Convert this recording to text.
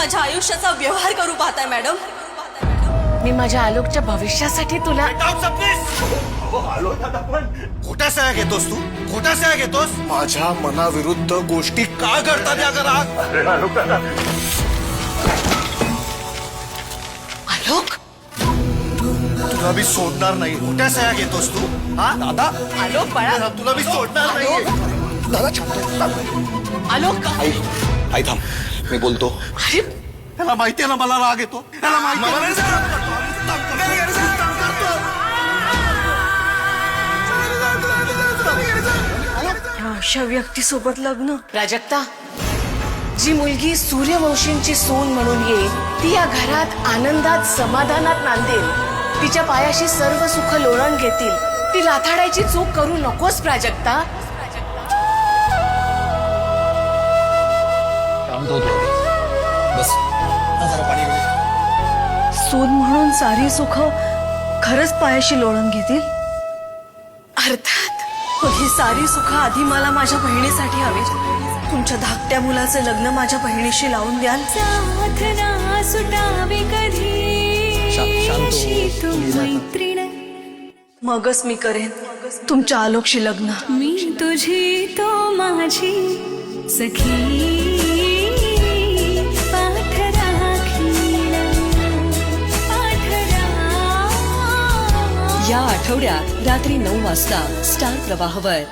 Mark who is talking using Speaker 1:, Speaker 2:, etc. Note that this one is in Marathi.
Speaker 1: माझ्या आयुष्याचा व्यवहार करू पाहताय मॅडम?
Speaker 2: मी माझ्या आलोकच्या भविष्यासाठी तुला
Speaker 3: खोट्या सह्या घेतोस तू? खोट्या सह्या घेतोस? माझ्या मनाविरुद्ध गोष्टी का घडतात या घरात?
Speaker 2: आलोक
Speaker 3: तुला मी सोडणार नाही. खोट्या सह्या घेतोस तू? हा दादा,
Speaker 2: आलोक बाळा
Speaker 3: तुला मी सोडणार नाही. दादा
Speaker 2: आलोक
Speaker 3: आई थांब, मी बोलतो.
Speaker 2: अरे
Speaker 3: त्याला माहितीये ना मला राग येतो. त्याला माहिती
Speaker 1: अशा व्यक्तीसोबत लग्न?
Speaker 2: प्राजक्ता, जी मुलगी सूर्यवंशींची सून म्हणून येईल ती या घरात आनंदात समाधानात नांदेल. तिच्या पायाशी सर्व सुख लोळण घेतील. ती राथाडायची चूक करू नकोस प्राजक्ता.
Speaker 3: बस जरा पाणी घेऊ.
Speaker 1: सून म्हणून सारी सुख खरंच पायाशी लोळण घेतील?
Speaker 2: अर्थात
Speaker 1: मग ही सारी सुख आधी मला माझ्या बहिणीसाठी हवी. तुमच्या धाकट्या मुलाचं लग्न माझ्या बहिणीशी लावून द्याल?
Speaker 4: साधना सुटावे कधी तू मैत्रीण
Speaker 1: मगच मी करेन तुमच्या आलोकशी लग्न.
Speaker 4: मी तुझी तो माझी सखी पाठ राखीण पाठ
Speaker 5: या आठवड्यात रात्री 9 वाजता स्टार प्रवाहवर.